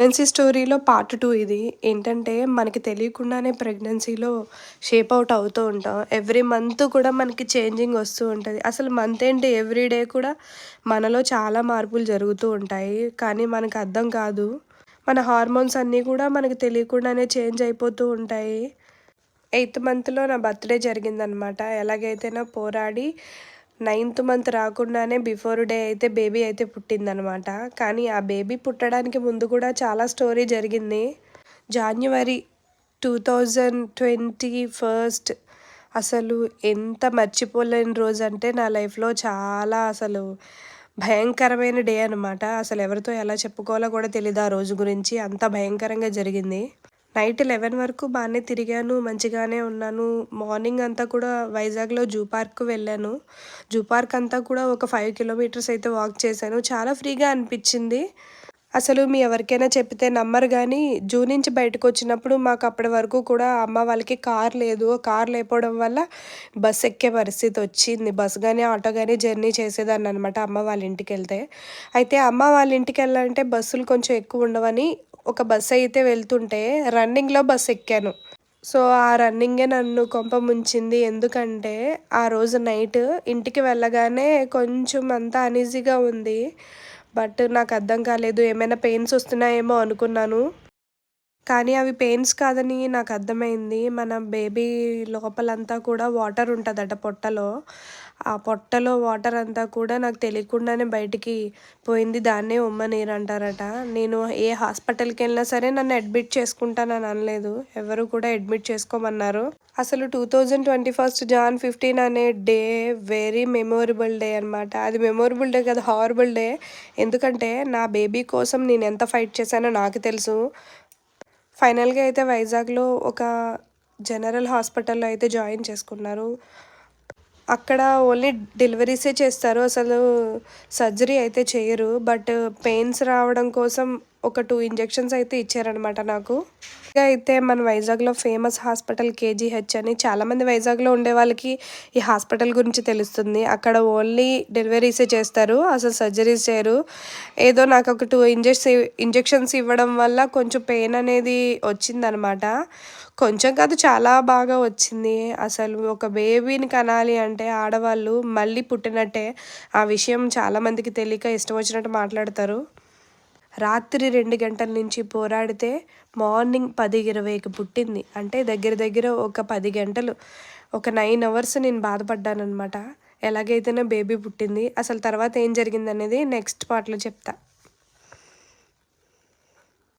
Pregnancy స్టోరీలో part 2 ఇది. ఏంటంటే, మనకి తెలియకుండానే ప్రెగ్నెన్సీలో షేప్ ఔట్ అవుతూ ఉంటాం. ఎవ్రీ మంత్ కూడా మనకి చేంజింగ్ వస్తూ ఉంటది. అసలు మంత్ ఏంటి ఎవ్రీ డే కూడా మనలో చాలా మార్పులు జరుగుతూ ఉంటాయి. కానీ మనకు అర్థం కాదు. మన హార్మోన్స్ అన్నీ కూడా మనకు తెలియకుండానే చేంజ్ అయిపోతూ ఉంటాయి. ఎయిత్ మంత్‌లో నా బర్త్‌డే జరిగిందనమాట. ఎలాగైతేనో పోరాడి నైన్త్ మంత్ రాకుండానే బిఫోర్ డే అయితే బేబీ అయితే పుట్టిందనమాట. కానీ ఆ బేబీ పుట్టడానికి ముందు కూడా చాలా స్టోరీ జరిగింది. జాన్యువరి 2021 అసలు ఎంత మర్చిపోలేని రోజంటే నా లైఫ్‌లో చాలా అసలు భయంకరమైన డే అనమాట. అసలు ఎవరితో ఎలా చెప్పుకోవాలో కూడా తెలీదు ఆ రోజు గురించి. అంత భయంకరంగా జరిగింది. నైట్ 11 వరకు బానే తిరిగాను. మంచిగానే ఉన్నాను. మార్నింగ్ అంతా కూడా వైజాగ్‌లో జూ పార్క్‌కి వెళ్ళాను. జూ పార్క్ అంతా కూడా ఒక 5 కిలోమీటర్స్ అయితే వాక్ చేశాను. చాలా ఫ్రీగా అనిపిచ్చింది. అసలు మీ ఎవరికైనా చెప్పితే నమ్మరు గానీ, జూ నుంచి బయటకొచ్చినప్పుడు మాకు అప్పటి వరకు కూడా అమ్మ వాళ్ళకి కార్ లేదు. కార్ లేకపోవడం వల్ల బస్ ఎక్కే పరిస్థితొచ్చింది. బస్ గాని, ఆటో గాని జర్నీ చేసేదాన్ననమాట అమ్మ వాళ్ళ ఇంటికెళ్తే. అయితే అమ్మ వాళ్ళ ఇంటికెళ్ళాలంటే బస్సులు కొంచెం ఎక్కువుండవని ఒక బస్సయితే వెళ్తుంటే రన్నింగ్‌లో బస్సెక్కాను. సో, ఆ రన్నింగే నన్ను కొంప ముంచింది. ఎందుకంటే, ఆ రోజు నైట్ ఇంటికి వెళ్ళగానే కొంచెం అంతా అనీజీగా ఉంది. బట్ నాకర్థం కాలేదు. ఏమైనా పెయిన్స్ వస్తున్నాయేమో అనుకున్నాను. కానీ అవి పెయిన్స్ కాదని నాకర్థమైంది. మన బేబీ లోపలంతా కూడా వాటర్ ఉంటదట పొట్టలో. ఆ పొట్టలో వాటర్ అంతా కూడా నాకు తెలియకుండానే బయటికి పోయింది. దాన్నే ఉమ్మనీరంటారట. నేను ఏ హాస్పిటల్‌కెళ్ళినా సరే నన్ను అడ్మిట్ చేసుకుంటానని అనలేదు. ఎవరు కూడా అడ్మిట్ చేసుకోమన్నారు. అసలు 2021 జాన్ 15 అనే డే వెరీ మెమోరబుల్ డే అనమాట. అది మెమోరబుల్ డే కాదు, హారబుల్ డే. ఎందుకంటే నా బేబీ కోసం నేనెంత ఫైట్ చేశానో నాకు తెలుసు. ఫైనల్‌గా అయితే వైజాగ్‌లో ఒక జనరల్ హాస్పిటల్‌లో అయితే జాయిన్ చేసుకున్నారు. అక్కడ ఓన్లీ డెలివరీసే చేస్తారు. అసలు సర్జరీ అయితే చెయ్యరు. బట్ పెయిన్స్ రావడం కోసం ఒక 2 ఇంజెక్షన్స్ అయితే ఇచ్చారనమాట నాకు. ఇంకా అయితే మన వైజాగ్‌లో ఫేమస్ హాస్పిటల్ కేజీహెచ్ అని చాలామంది వైజాగ్‌లో ఉండే వాళ్ళకి ఈ హాస్పిటల్ గురించి తెలుస్తుంది. అక్కడ ఓన్లీ డెలివరీసే చేస్తారు. అసలు సర్జరీస్ చేయరు. ఏదో నాకు ఒక 2 ఇంజెక్షన్స్ ఇవ్వడం వల్ల కొంచెం పెయిన్ అనేది వచ్చిందనమాట. కొంచెం కాదు చాలా బాగా వచ్చింది. అసలు ఒక బేబీని కనాలి అంటే ఆడవాళ్ళు మళ్ళీ పుట్టినట్టే. ఆ విషయం చాలామందికి తెలియక ఇష్టం వచ్చినట్టు మాట్లాడతారు. రాత్రి 2 గంటల నుంచి పోరాడితే మార్నింగ్ 10:20కి పుట్టింది. అంటే దగ్గర దగ్గర ఒక 10 గంటలు, ఒక 9 అవర్స్ నేను బాధపడ్డాననమాట. ఎలాగైతేనే బేబీ పుట్టింది. అసలు తర్వాత ఏం జరిగిందనేది నెక్స్ట్ పార్ట్‌లో చెప్తా.